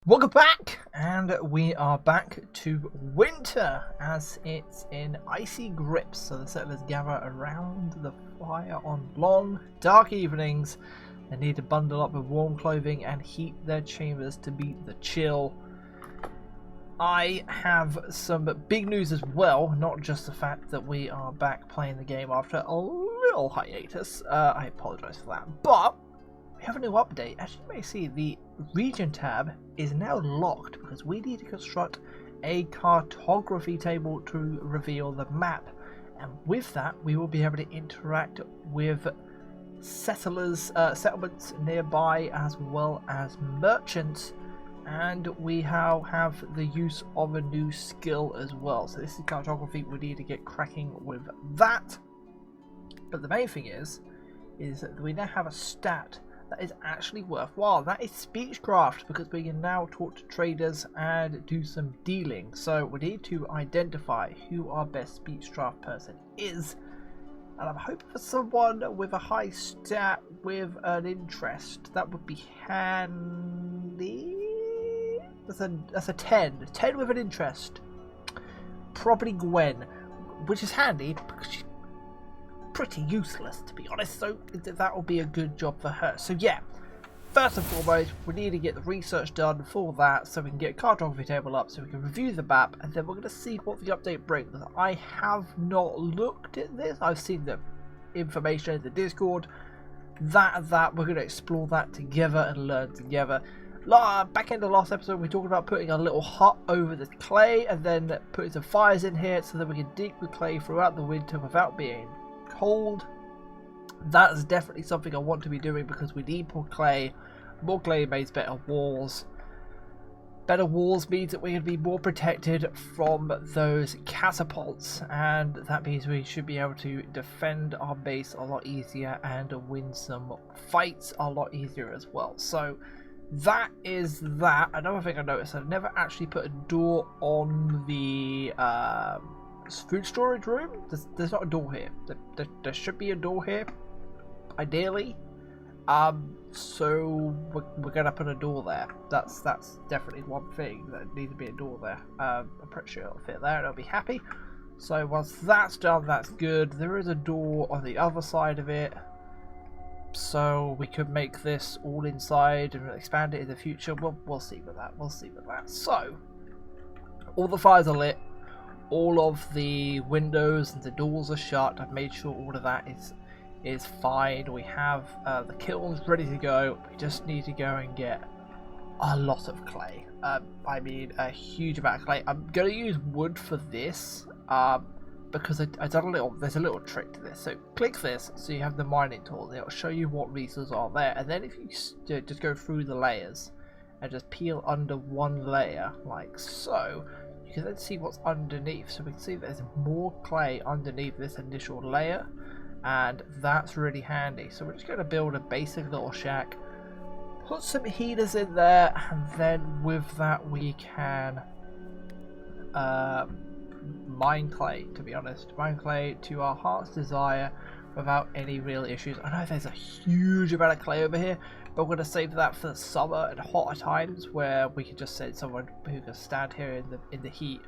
Welcome back, and we are back to winter as it's in icy grips. So the settlers gather around the fire on long, dark evenings. They need to bundle up with warm clothing and heat their chambers to beat the chill. I have some big news as well, not just the fact that we are back playing the game after a little hiatus. I apologise for that, but we have a new update. As you may see, the region tab is now locked because we need to construct a cartography table to reveal the map, and with that we will be able to interact with settlers, settlements nearby, as well as merchants, and we now have the use of a new skill as well. So this is cartography. We need to get cracking with that, but the main thing is that we now have a stat that is actually worthwhile. That is speechcraft, because we can now talk to traders and do some dealing. So we need to identify who our best speechcraft person is, and I'm hoping for someone with a high stat with an interest. That would be handy. That's a 10 with an interest. Probably Gwen, which is handy because she's pretty useless, to be honest, so that will be a good job for her. So yeah, first and foremost, we need to get the research done for that so we can get a cartography table up so we can review the map, and then we're going to see what the update brings. I have not looked at this. I've seen the information in the Discord. That we're going to explore that together and learn together. Back in the last episode, we talked about putting a little hut over the clay and then putting some fires in here so that we can dig the clay throughout the winter without being cold. That is definitely something I want to be doing because we need more clay. More clay makes better walls. Better walls means that we're going to be more protected from those catapults, and that means we should be able to defend our base a lot easier and win some fights a lot easier as well. So that is that. Another thing I noticed, I've never actually put a door on the food storage room. There's not a door here. There should be a door here, ideally. So we're gonna put a door there. That's definitely one thing that needs to be a door there. I'm pretty sure it'll fit there and I'll be happy. So once that's done, that's good. There is a door on the other side of it, so we could make this all inside and expand it in the future. We'll see with that. We'll see with that. So all the fires are lit. All of the windows and the doors are shut. I've made sure all of that is fine. We have the kilns ready to go. We just need to go and get a lot of clay. I mean, a huge amount of clay. I'm going to use wood for this because there's a little trick to this. So click this so you have the mining tool. It'll show you what resources are there, and then if you just go through the layers and just peel under one layer like so, you can then see what's underneath. So we can see there's more clay underneath this initial layer, and that's really handy. So we're just going to build a basic little shack, put some heaters in there, and then with that we can mine clay, to be honest. Mine clay to our heart's desire without any real issues. I know there's a huge amount of clay over here, but we're going to save that for the summer and hotter times where we can just send someone who can stand here in the heat.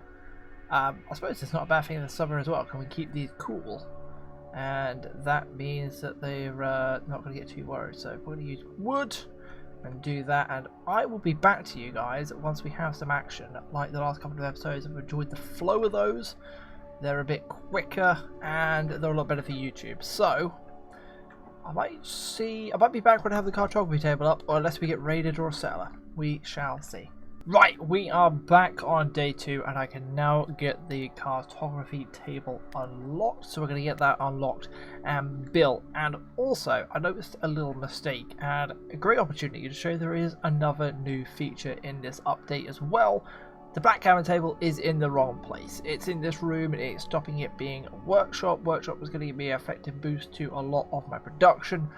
I suppose it's not a bad thing in the summer as well. Can we keep these cool? And that means that they're not going to get too worried. So we're going to use wood and do that, and I will be back to you guys once we have some action. Like the last couple of episodes, I've enjoyed the flow of those. They're a bit quicker and they're a lot better for YouTube. So I might be back when I have the cartography table up, or unless we get raided or a settler. We shall see. Right, we are back on day 2, and I can now get the cartography table unlocked. So we're going to get that unlocked and built. And also, I noticed a little mistake and a great opportunity to show there is another new feature in this update as well. The black cavern table is in the wrong place. It's in this room, and it's stopping it being a workshop. Workshop was going to give me an effective boost to a lot of my production,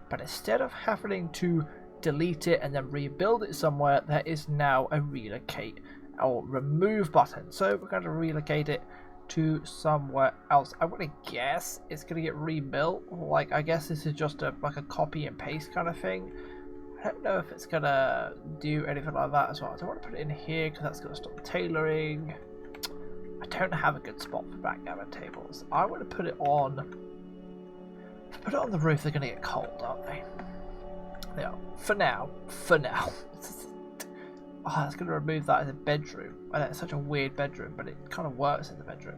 but instead of having to delete it and then rebuild it somewhere, there is now a relocate or remove button. So we're going to relocate it to somewhere else. I want to guess it's going to get rebuilt. Like, I guess this is just like a copy and paste kind of thing. I don't know if it's gonna do anything like that as well. I don't want to put it in here because that's gonna stop tailoring. I don't have a good spot for backgammon tables. I want to put it on. If I put it on the roof, they're gonna get cold, aren't they? Yeah. For now. For now. Oh, it's gonna remove that as a bedroom. I know it's such a weird bedroom, but it kind of works as a bedroom.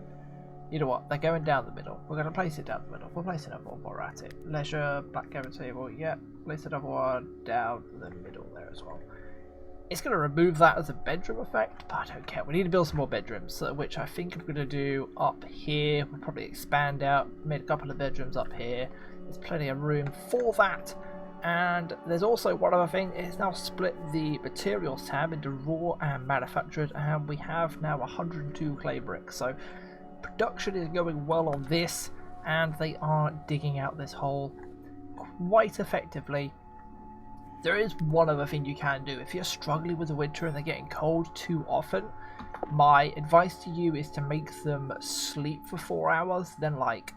You know what? They're going down the middle. We're going to place it down the middle. We'll place another one while we're at it. Leisure, backgammon table. Yep. Place another one down the middle there as well. It's going to remove that as a bedroom effect, but I don't care. We need to build some more bedrooms, which I think I'm going to do up here. We'll probably expand out. Made a couple of bedrooms up here. There's plenty of room for that. And there's also one other thing. It's now split the materials tab into raw and manufactured, and we have now 102 clay bricks. So production is going well on this, and they are digging out this hole quite effectively. There is one other thing you can do. If you're struggling with the winter and they're getting cold too often, my advice to you is to make them sleep for 4 hours, then like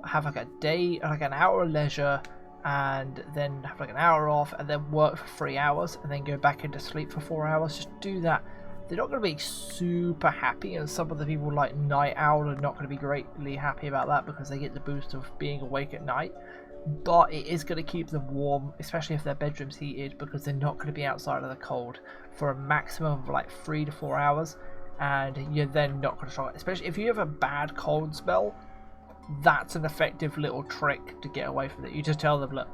have like a day, like an hour of leisure, and then have like an hour off, and then work for 3 hours, and then go back into sleep for 4 hours. Just do that. They're not going to be super happy, and some of the people like Night Owl are not going to be greatly happy about that because they get the boost of being awake at night. But it is going to keep them warm, especially if their bedroom's heated, because they're not going to be outside of the cold for a maximum of like 3 to 4 hours, and you're then not going to struggle. Especially if you have a bad cold spell, that's an effective little trick to get away from it. You just tell them, look,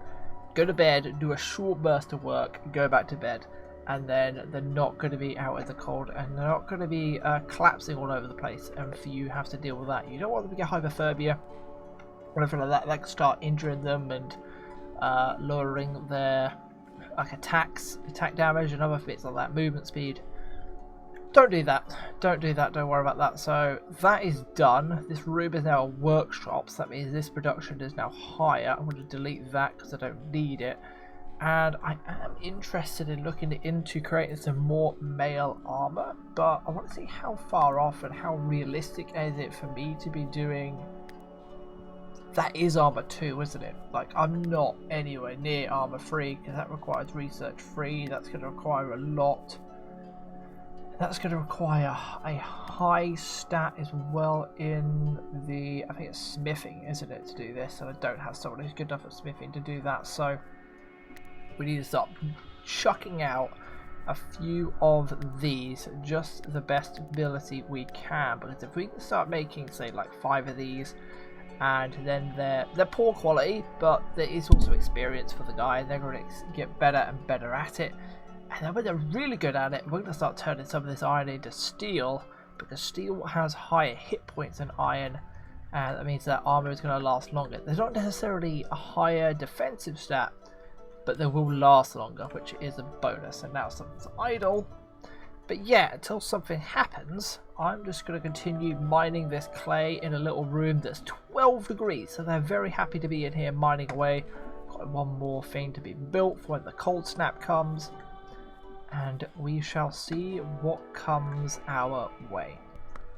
go to bed, do a short burst of work, go back to bed. And then they're not going to be out in the cold, and they're not going to be collapsing all over the place, and for you have to deal with that. You don't want them to get hypothermia or anything like that. That can start injuring them and lowering their attack damage and other bits like that, movement speed. Don't do that. Don't do that. Don't worry about that. So that is done. This room is now a workshop, so that means this production is now higher. I'm going to delete that because I don't need it. And I am interested in looking into creating some more mail armor, but I want to see how far off and how realistic is it for me to be doing. That is armor 2, isn't it? Like, I'm not anywhere near armor 3 because that requires research 3. That's going to require a lot. That's going to require a high stat as well in the, I think it's smithing, isn't it, to do this? And I don't have someone who's good enough at smithing to do that, so we need to start chucking out a few of these, just the best ability we can, because if we can start making, say, like 5 of these, and then they're poor quality, but there is also experience for the guy, and they're going to get better and better at it. And then when they're really good at it, we're going to start turning some of this iron into steel, because steel has higher hit points than iron, and that means that armor is going to last longer. There's not necessarily a higher defensive stat, but they will last longer, which is a bonus. And now something's idle. But yeah, until something happens, I'm just going to continue mining this clay in a little room that's 12 degrees. So they're very happy to be in here mining away. Got one more thing to be built for when the cold snap comes. And we shall see what comes our way.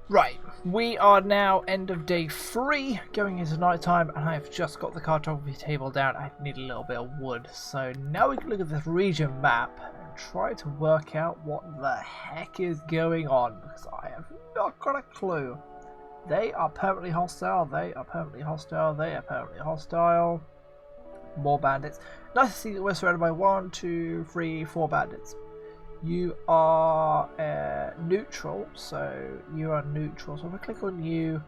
Right, we are now end of day 3, going into night time, and I have just got the cartography table down. I need a little bit of wood, so now we can look at this region map and try to work out what the heck is going on, because I have not got a clue. They are permanently hostile, they are permanently hostile, they are permanently hostile. More bandits. Nice to see that we're surrounded by 1, 2, 3, 4 bandits. You are neutral, so you are neutral. So if I click on you,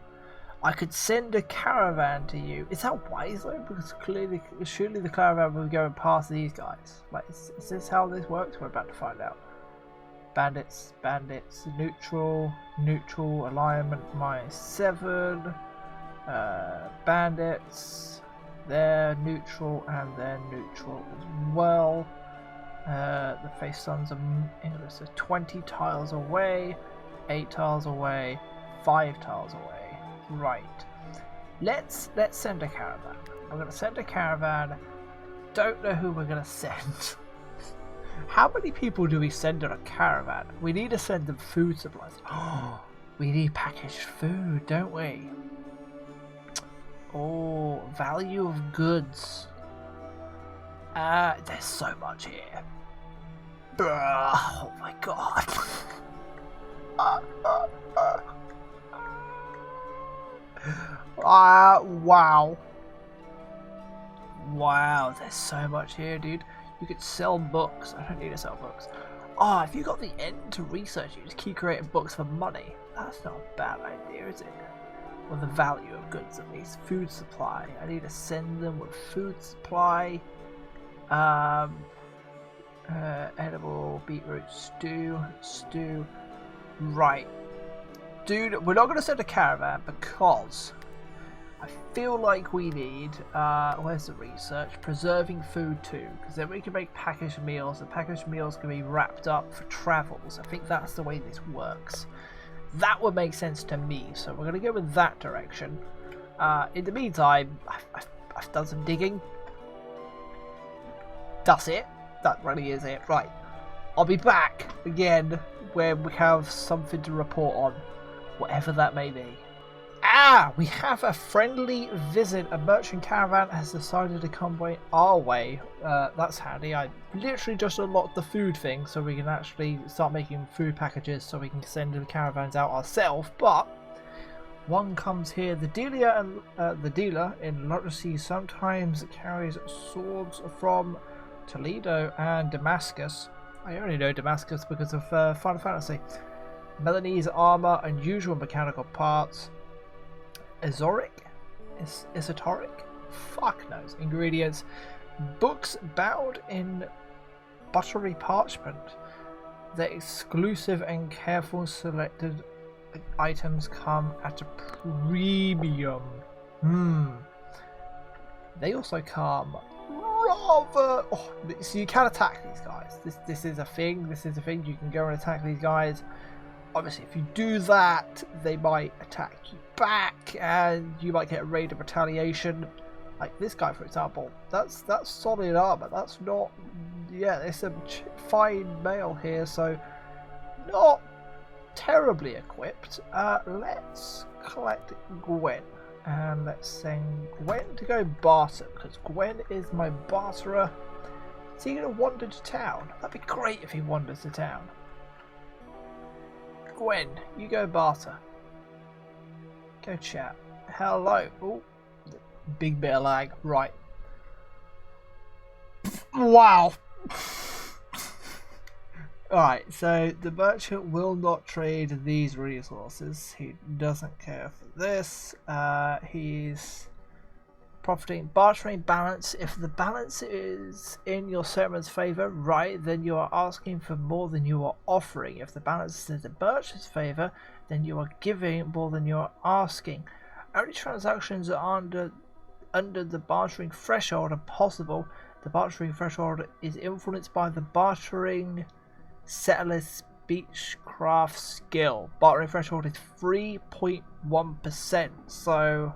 I could send a caravan to you. Is that wise though? Because clearly, surely the caravan will be going past these guys. Like, is this how this works? We're about to find out. Bandits, bandits, neutral, neutral, alignment -7. Bandits, they're neutral and they're neutral as well. The face suns are 20 tiles away, 8 tiles away, 5 tiles away. Right. Let's send a caravan. We're gonna send a caravan. Don't know who we're gonna send. How many people do we send on a caravan? We need to send them food supplies. Oh, we need packaged food, don't we? Oh, value of goods. There's so much here. Oh my god. Wow. Wow, there's so much here, dude. You could sell books. I don't need to sell books. Oh, if you got the end to research, you just keep creating books for money. That's not a bad idea, is it? Well, the value of goods at least. Food supply. I need to send them with food supply. Edible beetroot stew. Right. Dude, we're not going to send a caravan because I feel like we need, where's the research? Preserving food too, because then we can make packaged meals. The packaged meals can be wrapped up for travels. I think that's the way this works. That would make sense to me, so we're going to go with that direction. In the meantime, I've done some digging. That's it. That really is it. Right. I'll be back again when we have something to report on, whatever that may be. We have a friendly visit. A merchant caravan has decided to come our way. That's handy. I literally just unlocked the food thing so we can actually start making food packages so we can send the caravans out ourselves. But one comes here. The dealer in Lottersea sometimes carries swords from Toledo and Damascus. I only know Damascus because of Final Fantasy. Milanese armor, unusual mechanical parts. Esoteric? Fuck knows. Ingredients. Books bound in buttery parchment. The exclusive and careful selected items come at a premium. They also come rather... Oh, so you can attack these guys. This is a thing. This is a thing. You can go and attack these guys. Obviously, if you do that, they might attack you back, and you might get a raid of retaliation. Like this guy, for example. That's solid armor. That's not... Yeah, there's some fine mail here, so not terribly equipped. Let's collect Gwen, and let's send Gwen to go barter, because Gwen is my barterer. Is he going to wander to town? That'd be great if he wanders to town. Gwen, you go barter. Go chat. Hello. Oh, big bit of lag. Right. Wow. Alright, so the merchant will not trade these resources. He doesn't care for this. He's profiting, bartering balance. If the balance is in your settlement's favour, right, then you are asking for more than you are offering. If the balance is in the merchant's favour, then you are giving more than you are asking. Only transactions are under the bartering threshold are possible. The bartering threshold is influenced by the bartering settler's speechcraft skill. Bartering threshold is 3.1%. So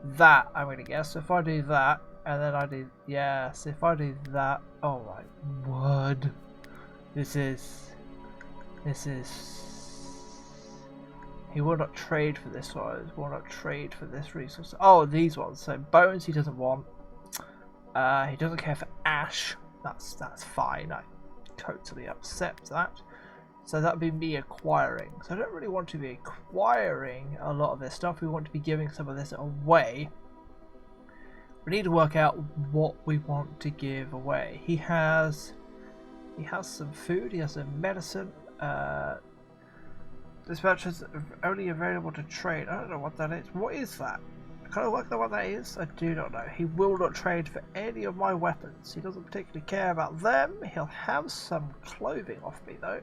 that, I'm going to guess. So if I do that, and then I do, yes, if I do that, oh my word, this is, he will not trade for this one, will not trade for this resource. Oh, these ones, so bones he doesn't want, he doesn't care for ash, that's fine, I totally accept that. So that would be me acquiring. So I don't really want to be acquiring a lot of this stuff. We want to be giving some of this away. We need to work out what we want to give away. He has some food. He has some medicine. This match is only available to trade. I don't know what that is. What is that? I can't work out what that is. I do not know. He will not trade for any of my weapons. He doesn't particularly care about them. He'll have some clothing off me though.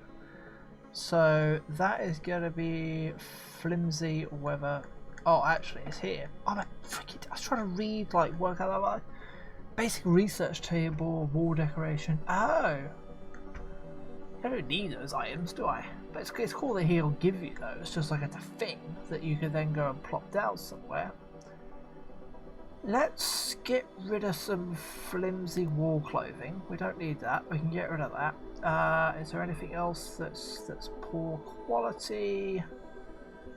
So that is going to be flimsy weather. Oh, actually, it's here. I was trying to read, like, work out that basic research table, wall decoration. Oh, I don't need those items, do I? But it's cool that he'll give you those. It's just like it's a thing that you can then go and plop down somewhere. Let's get rid of some flimsy wall clothing. We don't need that. We can get rid of that. Is there anything else that's poor quality?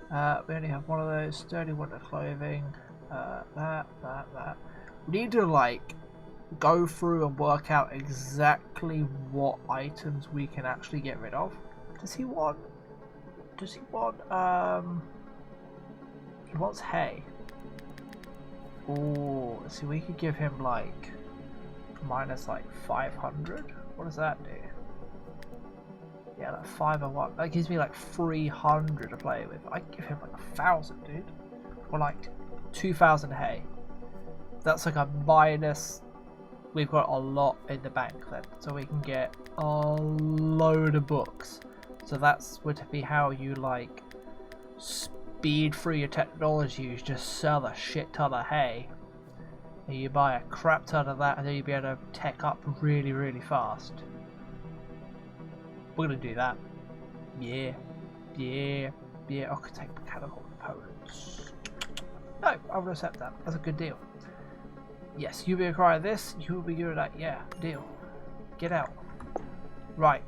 We only have one of those. Sturdy winter clothing. That. We need to like go through and work out exactly what items we can actually get rid of. Does he want? He wants hay. Oh, see, we could give him like minus like 500. What does that do? Yeah, like 501. That gives me like 300 to play with. I give him like 1,000, dude. Or like 2,000 hay. That's like a minus. We've got a lot in the bank then, so we can get a load of books. So that's would be how you like speed through your technology. You just sell a shit ton of hay, and you buy a crap ton of that, and then you'll be able to tech up really, really fast. We're gonna do that. Yeah. I could take mechanical components. No, I will accept that. That's a good deal. Yes, you will acquire this. You will be good at that. Yeah, deal. Get out. Right.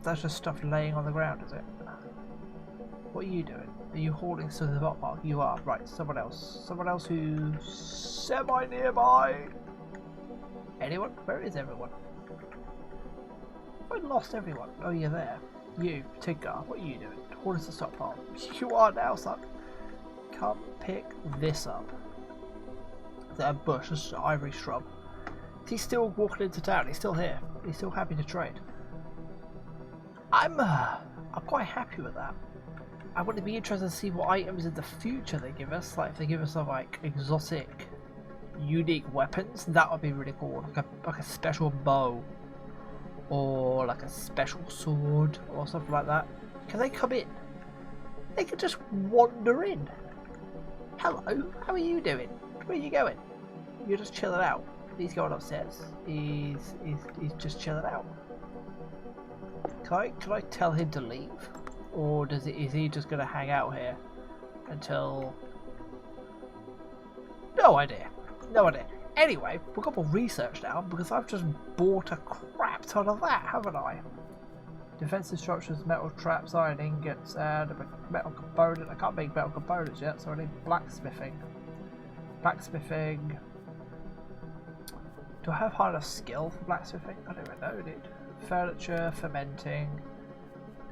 That's just stuff laying on the ground, is it? What are you doing? Are you holding to the box? You are. Right, someone else. Someone else who's semi-nearby. Anyone? Where is everyone? I lost everyone. Oh, you're there. You, Tigger, what are you doing? Holding the stockpile. You are now, son. Come pick this up. Is that a bush? That's an ivory shrub. He's still walking into town. He's still here. He's still happy to trade. I'm quite happy with that. I would be interested to see what items in the future they give us. Like if they give us some like exotic, unique weapons, that would be really cool. Like a special bow, or like a special sword, or something like that. Can they come in? They could just wander in. Hello, how are you doing? Where are you going? You're just chilling out. He's going upstairs. He's just chilling out. Can I tell him to leave, or is he just gonna hang out here until? No idea. Anyway, we've got more research now because I've just bought a crap ton of that, haven't I? Defensive structures, metal traps, iron ingots, and a metal component. I can't make metal components yet, so I need blacksmithing. Blacksmithing. Do I have high enough skill for blacksmithing? I don't even know, dude. Furniture, fermenting,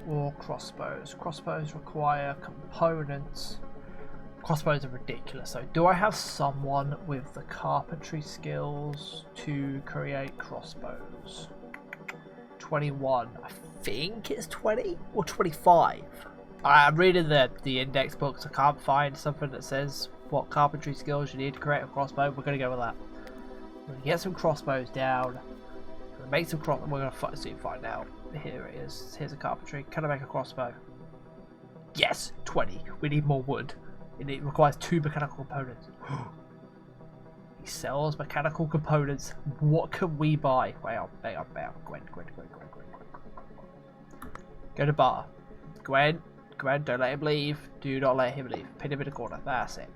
or crossbows. Crossbows require components. Crossbows are ridiculous. So, do I have someone with the carpentry skills to create crossbows? 21. I think it's 20 or 25. I'm reading the index books. I can't find something that says what carpentry skills you need to create a crossbow. We're going to go with that. We're going to get some crossbows down. We're going to make some crossbows. We're going to soon find out. Here it is. Here's a carpentry. Can I make a crossbow? Yes, 20. We need more wood. It requires 2 mechanical components. He sells mechanical components. What can we buy? Wait on. Gwen. Go to bar. Gwen, don't let him leave. Do not let him leave. Pin him in the corner. That's it.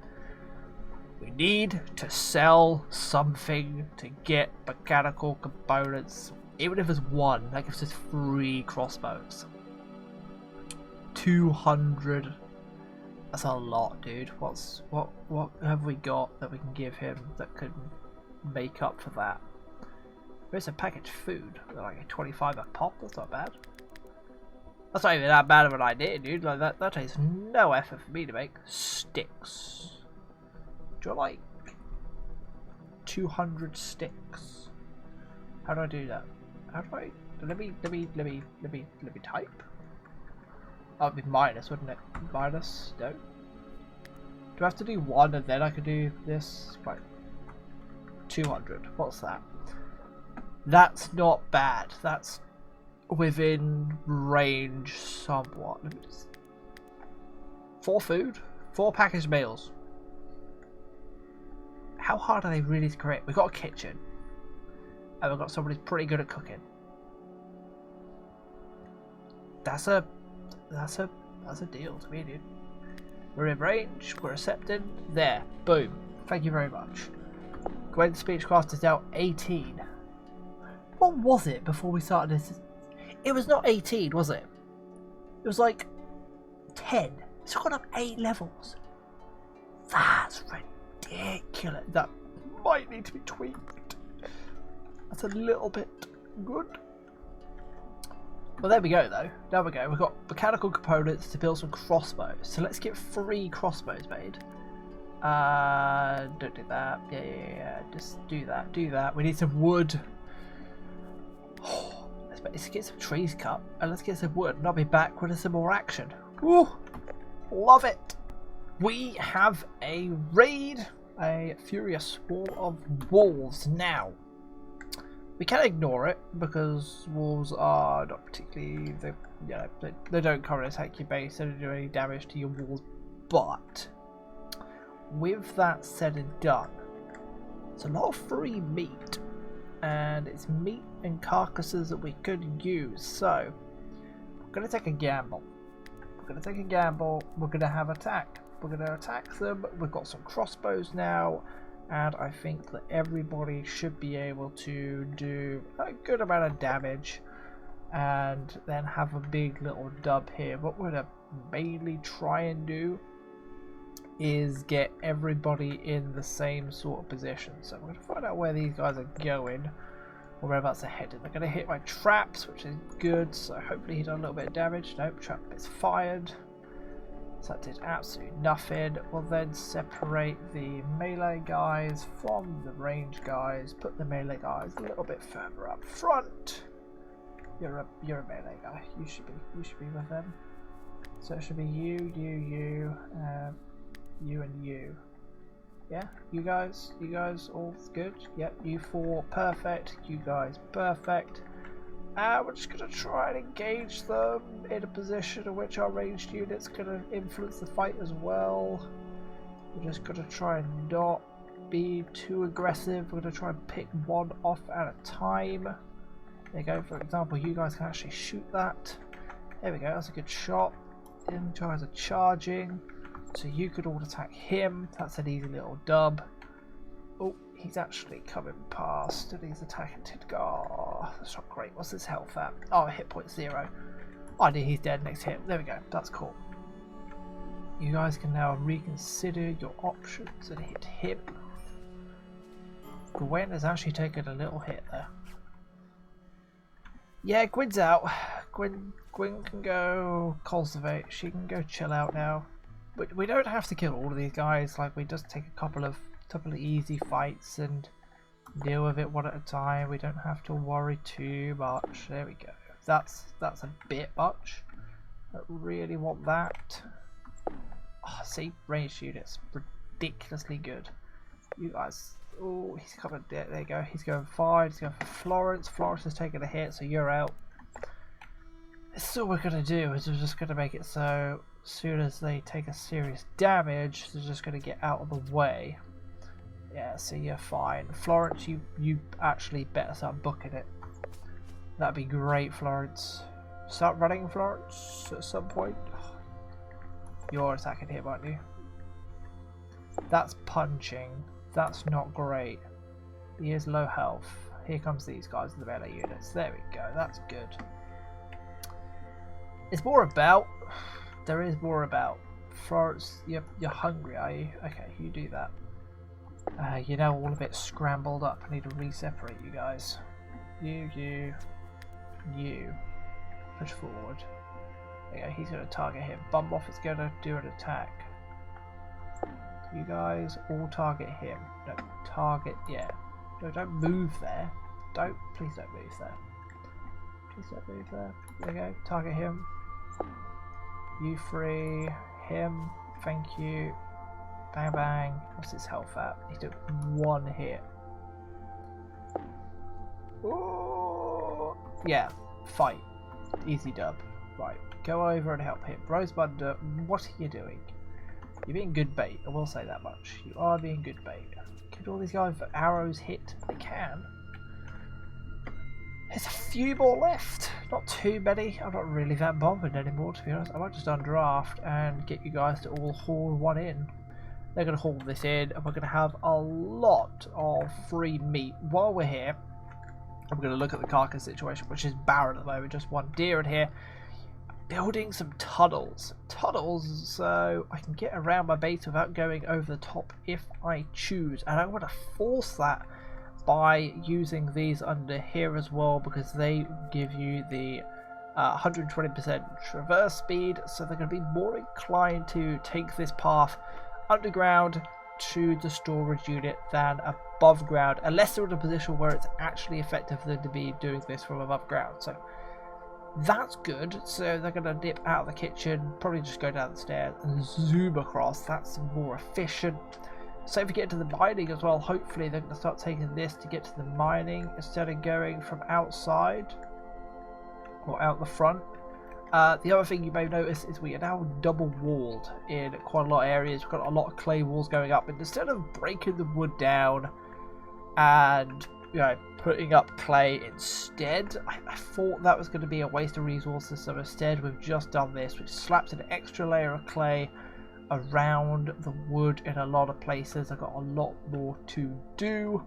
We need to sell something to get mechanical components. Even if it's 1, that gives us 3 crossbows. 200. That's a lot, dude. What have we got that we can give him that could make up for that? There's a packaged food, like a 25 a pop. That's not bad. That's not even that bad of an idea, dude. Like that takes no effort for me to make. Sticks. Do I like 200 sticks? How do I do that? How do I? Let me type. Oh, it'd be minus, wouldn't it? Minus? No. Do I have to do 1 and then I can do this? Right. 200. What's that? That's not bad. That's within range somewhat. Let me just... 4 food? 4 packaged meals. How hard are they really to create? We've got a kitchen. And we've got somebody who's pretty good at cooking. That's a deal to me, dude. We're in range, we're accepting. There, boom. Thank you very much. Gwen's Speechcraft is now 18. What was it before we started this? It was not 18, was it? It was like 10. It's gone up 8 levels. That's ridiculous. That might need to be tweaked. That's a little bit good. Well, there we go though. There we go. We've got mechanical components to build some crossbows. So let's get 3 crossbows made. Don't do that. Yeah. Just do that. Do that. We need some wood. Let's get some trees cut and let's get some wood. And I'll be back with some more action. Woo! Love it. We have a raid. A furious swarm of wolves now. We can ignore it because wolves are not particularly, they don't currently attack your base, they don't do any damage to your walls. But with that said and done, it's a lot of free meat, and it's meat and carcasses that we could use. So we're going to take a gamble. We're going to have attack. We're going to attack them. We've got some crossbows now, and I think that everybody should be able to do a good amount of damage and then have a big little dub here. What we're going to mainly try and do is get everybody in the same sort of position. So we're going to find out where these guys are going or whereabouts they're headed. They're going to hit my traps, which is good, so hopefully he done a little bit of damage. Nope, trap is fired. So that did absolutely nothing. We'll then separate the melee guys from the range guys. Put the melee guys a little bit further up front. You're a melee guy. You should be with them. So it should be you, you, and you. Yeah, you guys all good. Yep, you 4 perfect. You guys perfect. We're just going to try and engage them in a position in which our ranged unit's going to influence the fight as well. We're just going to try and not be too aggressive. We're going to try and pick one off at a time. There you go, for example, you guys can actually shoot that. There we go, that's a good shot. Them guys are charging, so you could all attack him. That's an easy little dub. Oh, he's actually coming past and he's attacking Tidgar. That's not great. What's his health at? Oh, hit point 0. Oh, he's dead next hit. There we go. That's cool. You guys can now reconsider your options and hit him. Gwen has actually taken a little hit there. Yeah, Gwen's out. Gwen can go cultivate. She can go chill out now. But we don't have to kill all of these guys. Like, we just take a couple of easy fights and deal with it one at a time. We don't have to worry too much. There we go. That's a bit much. I don't really want that. Oh, see, ranged units, ridiculously good. You guys, oh, he's coming. There you go. He's going 5. He's going for Florence. Florence has taken a hit, so you're out. This is all we're gonna do. Is we're just gonna make it so as soon as they take a serious damage, they're just gonna get out of the way. Yeah, so you're fine. Florence, you actually better start booking it. That'd be great, Florence. Start running, Florence, at some point. You're attacking him, aren't you? That's punching. That's not great. He is low health. Here comes these guys in the melee units. There we go. That's good. It's more about... There is more about. Florence, you're hungry, are you? Okay, you do that. You're now all a bit scrambled up. I need to re-separate you guys. You. Push forward. There you go, he's going to target him. Bump off is going to do an attack. You guys all target him. No, target, yeah. No, don't move there. Please don't move there. Please don't move there. There you go, target him. You 3, him, thank you. Bang bang. What's his health at? He took 1 hit. Ooh. Yeah, fight. Easy dub. Right, go over and help him. Rosebud, what are you doing? You're being good bait, I will say that much. You are being good bait. Could all these guys with arrows hit? They can. There's a few more left. Not too many. I'm not really that bothered anymore, to be honest. I might just undraft and get you guys to all haul one in. They're going to haul this in, and we're going to have a lot of free meat. While we're here, I'm going to look at the carcass situation, which is barren at the moment. Just 1 deer in here. Building some tunnels. So I can get around my base without going over the top if I choose. And I want to force that by using these under here as well, because they give you the 120% traverse speed, so they're going to be more inclined to take this path underground to the storage unit than above ground, unless they're in a position where it's actually effective for them to be doing this from above ground. So that's good. So they're going to dip out of the kitchen, probably just go down the stairs and zoom across. That's more efficient. So if you get to the mining as well, hopefully they're going to start taking this to get to the mining instead of going from outside or out the front. The other thing you may notice is we are now double walled in quite a lot of areas. We've got a lot of clay walls going up, and instead of breaking the wood down and, you know, putting up clay instead, I thought that was going to be a waste of resources. So instead we've just done this, which slaps an extra layer of clay around the wood in a lot of places. I've got a lot more to do,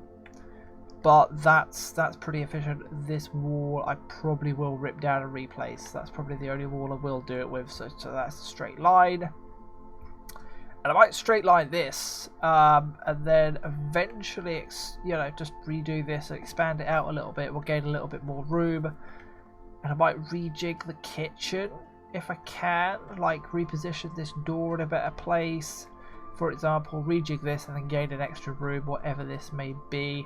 but that's pretty efficient. This wall I probably will rip down and replace. That's probably the only wall I will do it with. So that's a straight line, and I might straight line this, and then eventually, you know, just redo this and expand it out a little bit. We'll gain a little bit more room, and I might rejig the kitchen if I can, like reposition this door in a better place, for example. Rejig this and then gain an extra room, whatever this may be.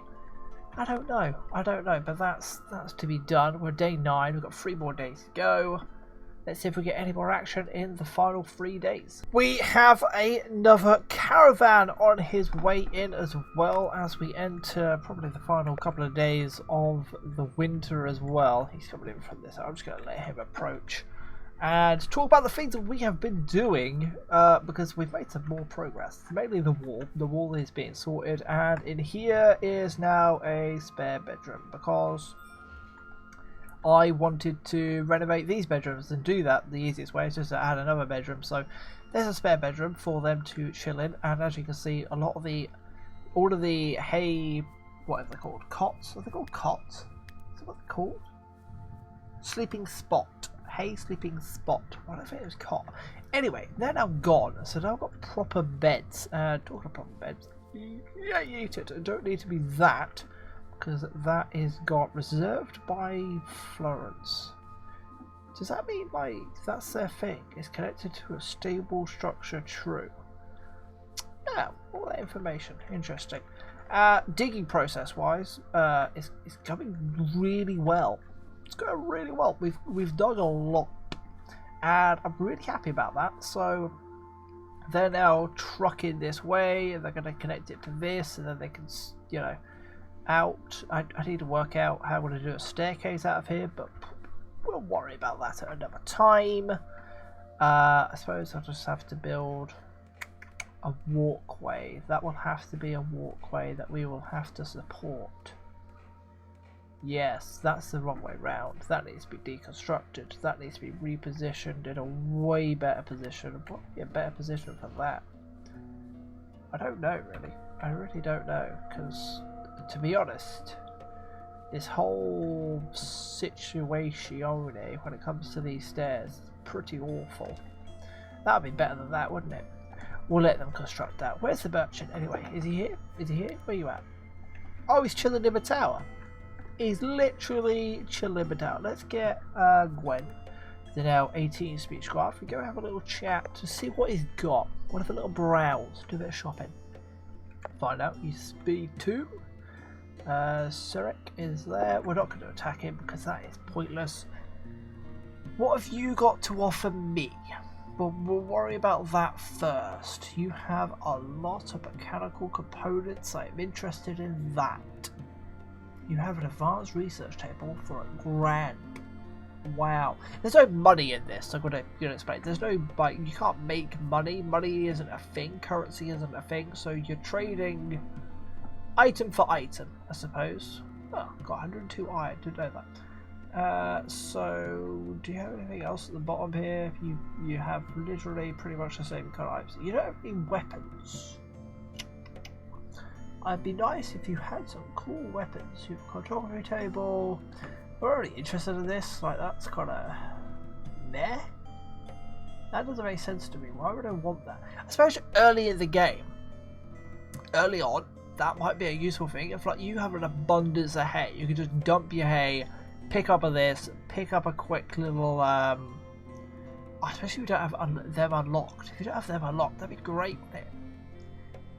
I don't know, but that's to be done. We're day 9, we've got 3 more days to go. Let's see if we get any more action in the final 3 days. We have another caravan on his way in, as well as we enter probably the final couple of days of the winter as well. He's coming in from this, I'm just going to let him approach and talk about the things that we have been doing, because we've made some more progress. Mainly the wall. The wall is being sorted, and in here is now a spare bedroom, because I wanted to renovate these bedrooms, and do that the easiest way is just to add another bedroom. So there's a spare bedroom for them to chill in, and as you can see, all of the hay, what are they called? Cots? Are they called cots? Is that what they're called? Sleeping spot. Hay sleeping spot. What if it was cot? Anyway, they're now gone, so now I've got proper beds. Talking of proper beds, yeah, eat it. It don't need to be that, because that is got reserved by Florence. Does that mean like that's their thing? It's connected to a stable structure. True. Yeah, all that information. Interesting. Digging process wise, is going really well. It's going really well. We've dug a lot, and I'm really happy about that. So they're now trucking this way, and they're going to connect it to this, and then they can, you know, out. I need to work out how I'm going to do a staircase out of here, but we'll worry about that at another time. I suppose I'll just have to build a walkway. That will have to be a walkway that we will have to support. Yes, that's the wrong way round. That needs to be deconstructed. That needs to be repositioned in a way better position. Probably a better position for that. I don't know, really. I really don't know, because, to be honest, this whole situation when it comes to these stairs is pretty awful. That would be better than that, wouldn't it? We'll let them construct that. Where's the merchant anyway? Is he here? Is he here? Where you at? Oh, he's chilling in the tower. He's literally chilling in the tower. Let's get Gwen, the now 18 speech graph. We go have a little chat to see what he's got. We'll have a little browse, do a bit of shopping. Find out he's speed 2. Surek is there. We're not going to attack him because that is pointless. What have you got to offer me? We'll worry about that first. You have a lot of mechanical components. I'm interested in that. You have an advanced research table for $1,000. Wow. There's no money in this. I'm going to explain. There's no, like, you can't make money. Money isn't a thing. Currency isn't a thing. So you're trading item for item, I suppose. Oh, I've got 102 iron. Didn't know that. So do you have anything else at the bottom here? You have literally pretty much the same kind of items. You don't have any weapons. It'd be nice if you had some cool weapons. You've got a cartography table. We're already interested in this. Like, that's kind of meh. That doesn't make sense to me. Why would I want that? Especially early in the game. Early on, that might be a useful thing. If like you have an abundance of hay, you can just dump your hay, pick up of this, pick up a quick little especially if you don't have them unlocked. If you don't have them unlocked, that'd be great, wouldn't it?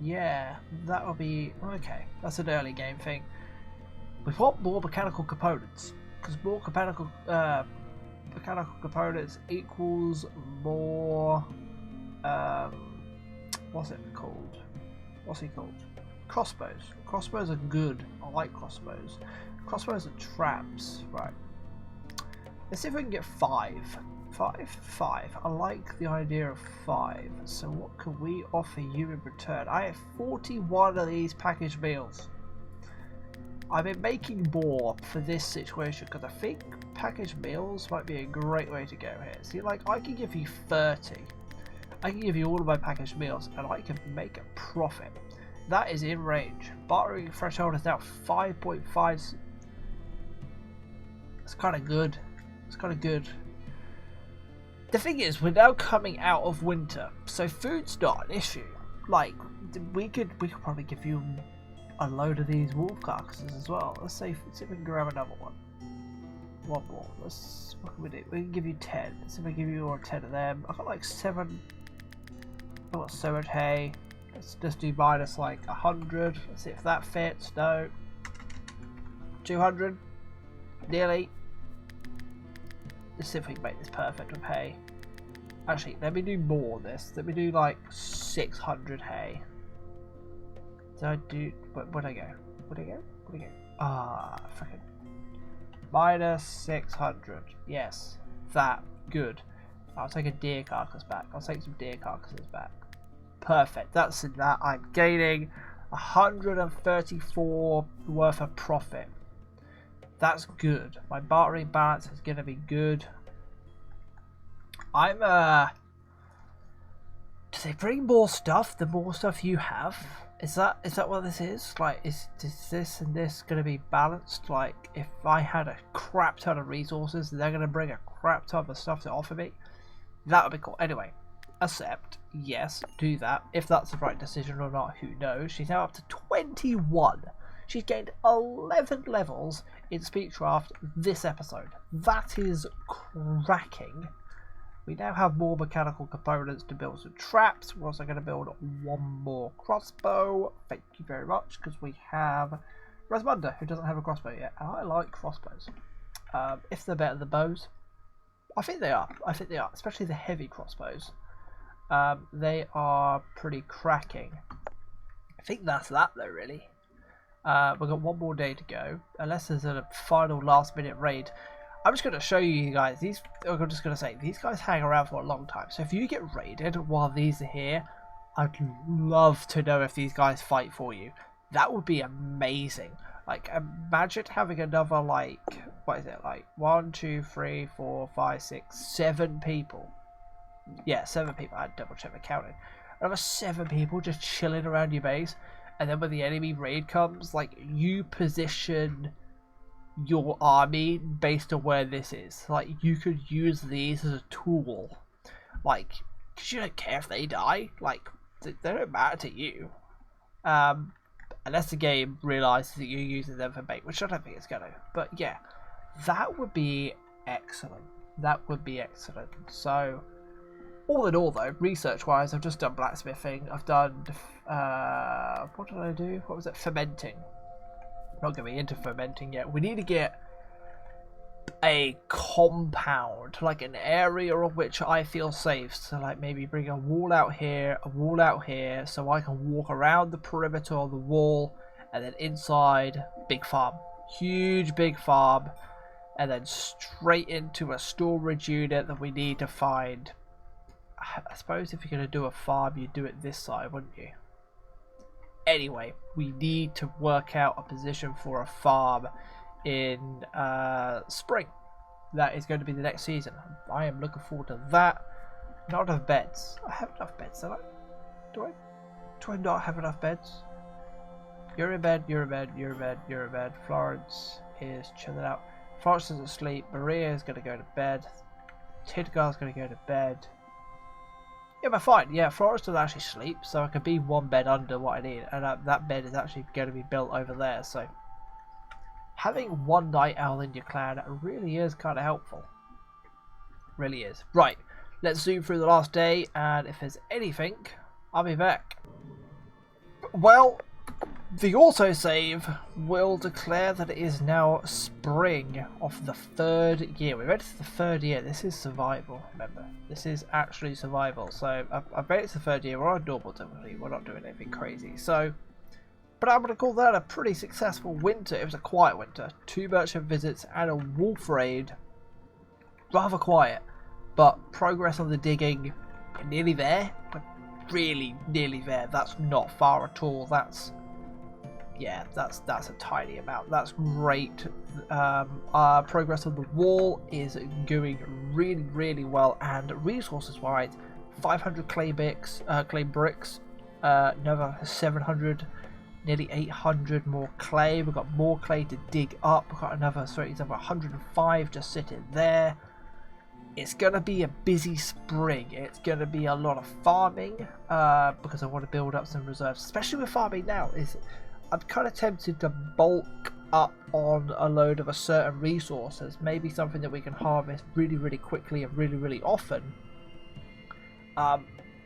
Yeah, that will be okay. That's an early game thing. We want more mechanical components, because more mechanical components equals more what's it called? What's he called? Crossbows. Crossbows are good. I like crossbows. Crossbows are traps. Right. Let's see if we can get 5. 5. I like the idea of 5. So what can we offer you in return? I have 41 of these packaged meals. I've been making more for this situation because I think packaged meals might be a great way to go here. See, like I can give you 30. I can give you all of my packaged meals and I can make a profit. That is in range. Bartering threshold is now 5.5. It's kind of good. It's kind of good. The thing is, we're now coming out of winter, so food's not an issue. Like, we could probably give you a load of these wolf carcasses as well. Let's see if we can grab another one. One more. What can we do? We can give you 10. Let's see if we give you all 10 of them. I've got like 7. I've got so much hay. Let's just do minus like 100. Let's see if that fits. No. 200. Nearly. Let's see if we can make this perfect with hay. Actually, let me do more of this. Let me do like 600 hay. Did I do... Where'd I go? Where'd I go? Ah, fucking... Minus 600. Yes. That. Good. I'll take a deer carcass back. I'll take some deer carcasses back. Perfect. That's in that. I'm gaining 134 worth of profit. That's good. My bartering balance is going to be good. I'm do they bring more stuff the more stuff you have? Is that what this is? Like is this and this going to be balanced? Like if I had a crap ton of resources, they're going to bring a crap ton of stuff to offer me? That would be cool. Anyway, accept. Yes, do that. If that's the right decision or not, who knows? She's now up to 21. She's gained 11 levels in Speechcraft this episode. That is cracking. We now have more mechanical components to build some traps. We're also going to build one more crossbow. Thank you very much, because we have Rosamunda, who doesn't have a crossbow yet. And I like crossbows. If they're better than bows, I think they are. I think they are, especially the heavy crossbows. They are pretty cracking. I think that's that though, really. We've got one more day to go, unless there's a final last minute raid. I'm just going to show you guys, I'm just going to say, these guys hang around for a long time. So if you get raided while these are here, I'd love to know if these guys fight for you. That would be amazing. Like, imagine having another, like, what is it, like, 1, 2, 3, 4, 5, 6, 7 people. Yeah, 7 people. I had to double check my counting. Another 7 people just chilling around your base. And then when the enemy raid comes, like, you position your army based on where this is. Like, you could use these as a tool. Like, because you don't care if they die. Like, they don't matter to you. Unless the game realises that you're using them for bait, which I don't think it's going to. But yeah, that would be excellent. That would be excellent. So, all in all though, research-wise, I've just done blacksmithing. I've done, what did I do? What was it? Fermenting. I'm not going to be into fermenting yet. We need to get a compound, like an area of which I feel safe. So like maybe bring a wall out here, so I can walk around the perimeter of the wall, and then inside, big farm. Huge big farm. And then straight into a storage unit that we need to find. I suppose if you're going to do a farm, you'd do it this side, wouldn't you? Anyway, we need to work out a position for a farm in spring. That is going to be the next season. I am looking forward to that. Not enough beds. I have enough beds, don't I? Do I not have enough beds? You're in bed, you're in bed, you're in bed, you're in bed. Florence is chilling out. Florence is asleep. Maria is going to go to bed. Tidgar's going to go to bed. Yeah, but fine. Yeah, Florence does actually sleep, so I could be one bed under what I need, and that bed is actually going to be built over there. So having one night owl in your clan really is kind of helpful. Really is. Right, let's zoom through the last day, and if there's anything, I'll be back. Well, the autosave will declare that it is now spring of the 3rd year. We've made it to the 3rd year. This is survival, remember. This is actually survival. So I've made it to the 3rd year. We're on normal difficulty. We're not doing anything crazy. So, but I'm going to call that a pretty successful winter. It was a quiet winter. 2 merchant visits and a wolf raid. Rather quiet, but progress on the digging, nearly there. But really nearly there. That's not far at all. That's a tiny amount. That's great. Our progress on the wall is going really well, and resources wise, 500 clay bricks, another 700, nearly 800 more clay. We've got more clay to dig up. We've got another 105 just sitting there. It's going to be a busy spring. It's going to be a lot of farming because I want to build up some reserves, especially with farming now. I'm kind of tempted to bulk up on a load of a certain resources, maybe something that we can harvest really quickly and really often.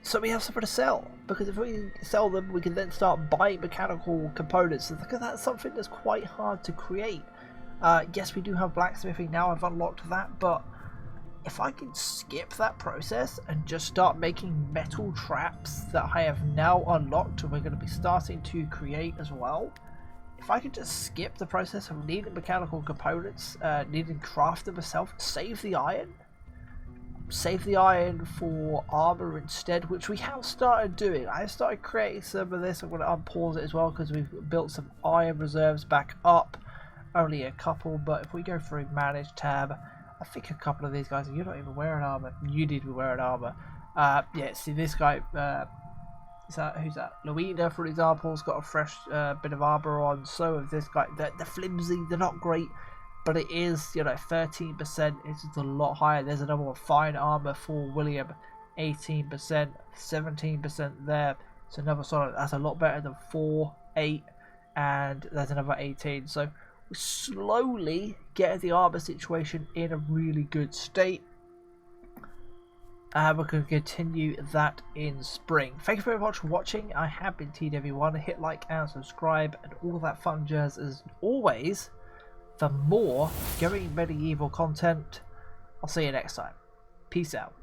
So we have something to sell, because if we sell them, we can then start buying mechanical components, because that's something that's quite hard to create. Yes, we do have blacksmithing now. I've unlocked that, but if I can skip that process and just start making metal traps that I have now unlocked and we're going to be starting to create as well, if I can just skip the process of needing mechanical components, needing to craft them myself, save the iron for armor instead, which we have started doing. I have started creating some of this. I'm going to unpause it as well because we've built some iron reserves back up, only a couple, but if we go through manage tab, I think a couple of these guys, you're not even wearing armor. You need to be wearing armor. Yeah, see this guy, who's that? Luina, for example, has got a fresh bit of armor on. So is this guy. They're flimsy, they're not great, but it is, 13%. It's a lot higher. There's another one, fine armor for William, 18%, 17% there. It's another solid. That's a lot better than 4, 8, and there's another 18. So we're slowly getting the armor situation in a really good state. We're going to continue that in spring. Thank you very much for watching. I have been TW1. Hit like and subscribe and all that fun jazz as always. For more Going Medieval content, I'll see you next time. Peace out.